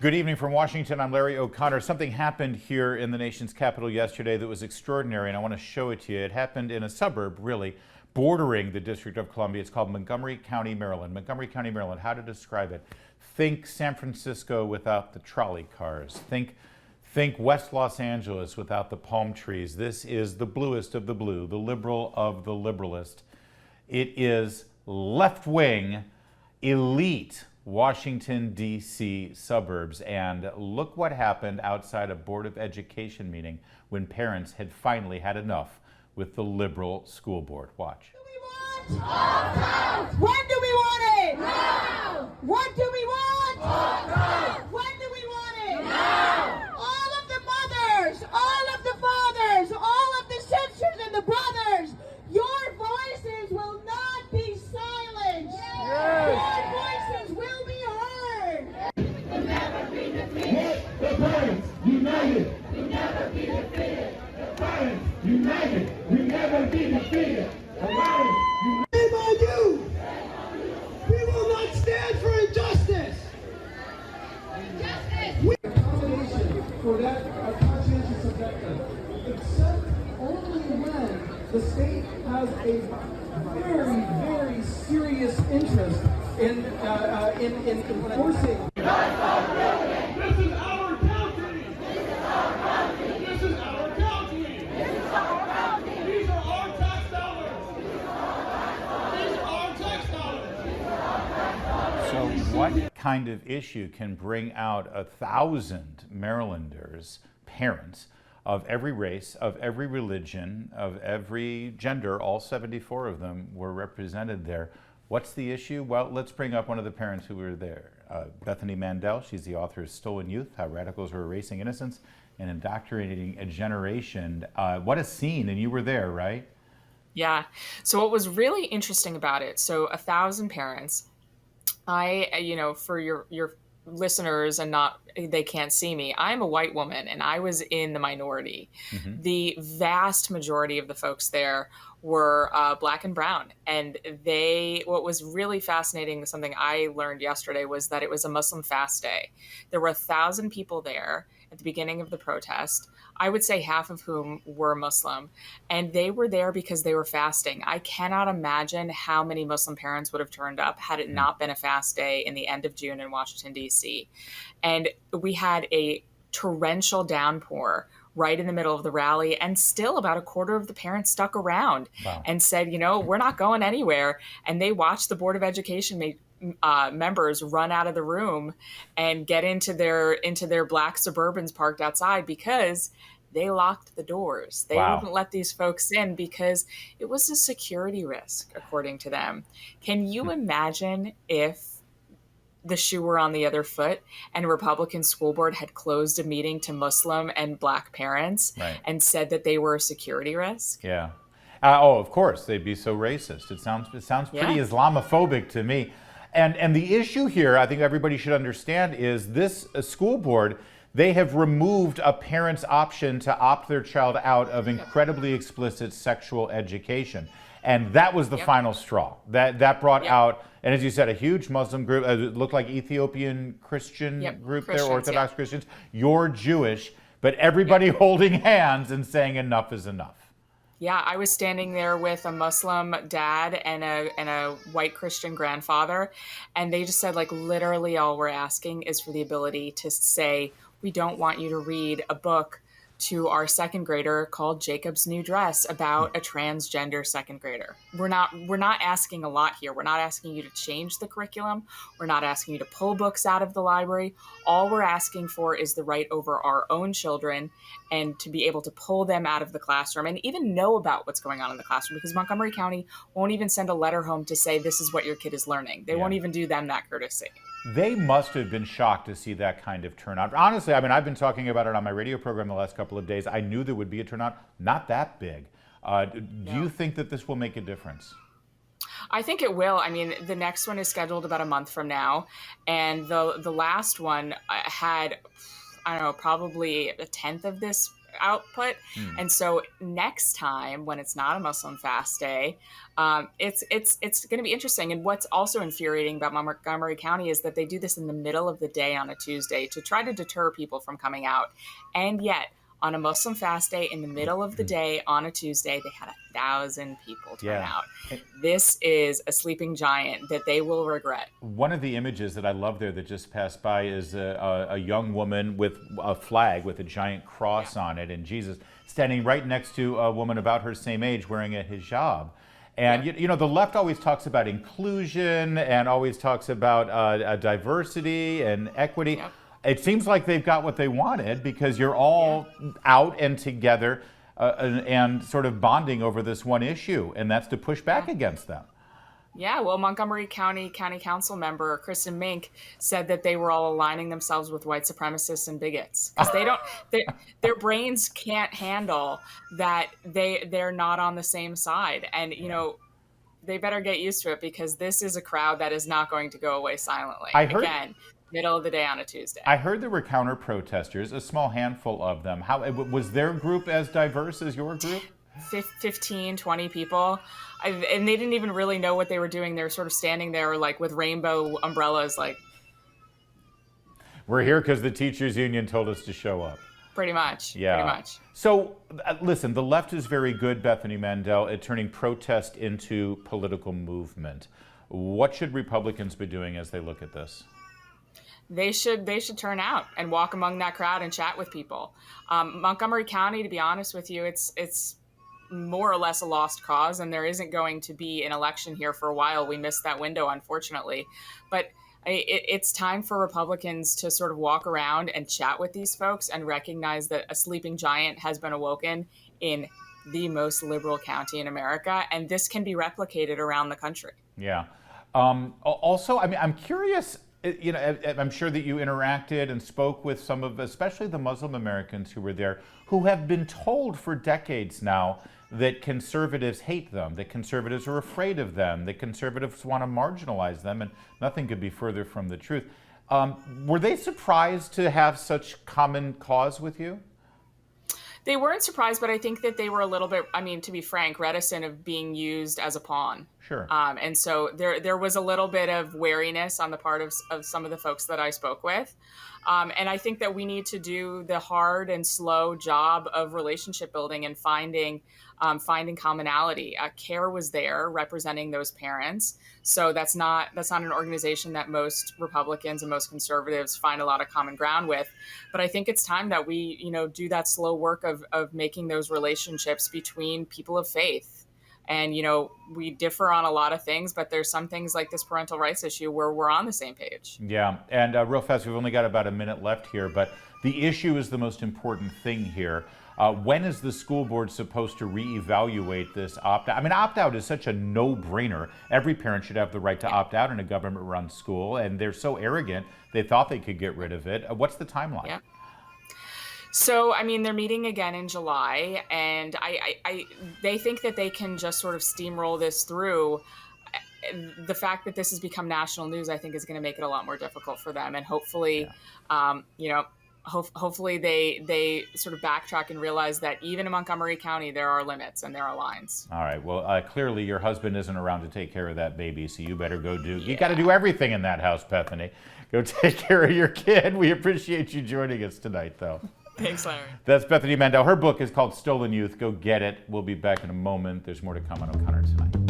Good evening from Washington. I'm Larry O'Connor. Something happened here in the nation's capital yesterday that was extraordinary, and I want to show it to you. It happened in a suburb, really, bordering the District of Columbia. It's called Montgomery County, Maryland. Montgomery County, Maryland. How to describe it? Think San Francisco without the trolley cars. Think West Los Angeles without the palm trees. This is the bluest of the blue, the liberal of the liberalist. It is left-wing, elite Washington, D.C. suburbs. And look what happened outside a Board of Education meeting when parents had finally had enough with the liberal school board. Watch. What do we want? All counts. When do we want it? Now. What do we want? All counts. When do we want it? Now. All of the mothers, all of the fathers, all of the sisters and the brothers, your voices will not be silenced. Yes. Your voices will be heard. We'll never be defeated. The parents united. We'll never be defeated. The parents united. We never be defeated. Shame on you! We will not stand for injustice! Justice! Accommodation for that conscientious objector, except only when the state has a very, very serious interest in enforcing. This is our country. This is our country. This is our country. This is our country! These are our tax dollars. These are our tax dollars. So what kind of issue can bring out 1,000 Marylanders, parents of every race, of every religion, of every gender? All 74 of them were represented there. What's the issue? Well, let's bring up one of the parents who were there. Bethany Mandel, she's the author of Stolen Youth, How Radicals Are Erasing Innocence and Indoctrinating a Generation. What a scene, and you were there, right? Yeah. So what was really interesting about it, so 1,000 parents, for your listeners and they can't see me, I'm a white woman and I was in the minority. Mm-hmm. The vast majority of the folks there were Black and brown. And what was really fascinating, something I learned yesterday, was that it was a Muslim fast day. There were 1,000 people there at the beginning of the protest, I would say half of whom were Muslim, and they were there because they were fasting. I cannot imagine how many Muslim parents would have turned up had it not been a fast day in the end of June in Washington, D.C. And we had a torrential downpour right in the middle of the rally, and still about a quarter of the parents stuck around. Wow. And said, we're not going anywhere. And they watched the Board of Education members run out of the room and get into their black Suburbans parked outside because they locked the doors. They Wow. wouldn't let these folks in because it was a security risk, according to them. Can you imagine if the shoe were on the other foot and a Republican school board had closed a meeting to Muslim and Black parents Right. and said that they were a security risk? Yeah. Of course, they'd be so racist. It sounds pretty Yeah. Islamophobic to me. And the issue here, I think everybody should understand, is this school board, they have removed a parent's option to opt their child out of incredibly explicit sexual education. And that was the final straw. That brought out, and as you said, a huge Muslim group. It looked like Ethiopian Christian group there, Orthodox Christians. You're Jewish, but everybody holding hands and saying enough is enough. Yeah, I was standing there with a Muslim dad and a white Christian grandfather, and they just said, literally all we're asking is for the ability to say, we don't want you to read a book to our second grader called Jacob's New Dress about a transgender second grader. We're not asking a lot here. We're not asking you to change the curriculum. We're not asking you to pull books out of the library. All we're asking for is the right over our own children and to be able to pull them out of the classroom and even know about what's going on in the classroom, because Montgomery County won't even send a letter home to say this is what your kid is learning. They won't even do them that courtesy. They must have been shocked to see that kind of turnout. Honestly, I've been talking about it on my radio program the last couple of days. I knew there would be a turnout, not that big. Do you think that this will make a difference? I think it will. The next one is scheduled about a month from now. And the last one had, probably a tenth of this output. And so next time when it's not a Muslim fast day, it's going to be interesting. And what's also infuriating about Montgomery County is that they do this in the middle of the day on a Tuesday to try to deter people from coming out. And yet, on a Muslim fast day in the middle of the day on a Tuesday, they had 1,000 people turn out. This is a sleeping giant that they will regret. One of the images that I love there that just passed by is a young woman with a flag with a giant cross on it, and Jesus standing right next to a woman about her same age wearing a hijab. And you know, the left always talks about inclusion and always talks about diversity and equity. It seems like they've got what they wanted, because you're all out and together and sort of bonding over this one issue, and that's to push back against them. Yeah, well, Montgomery County Council member Kristen Mink said that they were all aligning themselves with white supremacists and bigots, because their brains can't handle that they're not on the same side. And you know, they better get used to it, because this is a crowd that is not going to go away silently. Again, middle of the day on a Tuesday. I heard there were counter protesters, a small handful of them. How was their group as diverse as your group? 15, 20 people. And they didn't even really know what they were doing. They were sort of standing there like with rainbow umbrellas, like, we're here because the teachers union told us to show up. Pretty much. Yeah. Pretty much. So listen, the left is very good, Bethany Mandel, at turning protest into political movement. What should Republicans be doing as they look at this? They should turn out and walk among that crowd and chat with people. Montgomery County, to be honest with you, it's more or less a lost cause, and there isn't going to be an election here for a while. We missed that window, unfortunately. But it's time for Republicans to sort of walk around and chat with these folks and recognize that a sleeping giant has been awoken in the most liberal county in America, and this can be replicated around the country. Yeah. Also, I mean, I'm curious. You know, I'm sure that you interacted and spoke with some of, especially the Muslim Americans who were there, who have been told for decades now that conservatives hate them, that conservatives are afraid of them, that conservatives want to marginalize them, and nothing could be further from the truth. Were they surprised to have such common cause with you? They weren't surprised, but I think that they were a little bit, I mean, to be frank, reticent of being used as a pawn. Sure. And so there was a little bit of wariness on the part of some of the folks that I spoke with. And I think that we need to do the hard and slow job of relationship building and finding commonality. CARE was there representing those parents. So that's not an organization that most Republicans and most conservatives find a lot of common ground with. But I think it's time that we, do that slow work of making those relationships between people of faith. And, we differ on a lot of things, but there's some things like this parental rights issue where we're on the same page. Yeah. And real fast, we've only got about a minute left here, but the issue is the most important thing here. When is the school board supposed to reevaluate this opt-out? I mean, opt-out is such a no-brainer. Every parent should have the right to opt out in a government-run school, and they're so arrogant, they thought they could get rid of it. What's the timeline? Yeah. So, I mean, they're meeting again in July, and they think that they can just sort of steamroll this through. The fact that this has become national news, I think, is going to make it a lot more difficult for them. And hopefully, hopefully they sort of backtrack and realize that even in Montgomery County, there are limits and there are lines. All right. Well, clearly your husband isn't around to take care of that baby, so you better go do. You got to do everything in that house, Bethany. Go take care of your kid. We appreciate you joining us tonight, though. Thanks, Larry. That's Bethany Mandel. Her book is called Stolen Youth. Go get it. We'll be back in a moment. There's more to come on O'Connor tonight.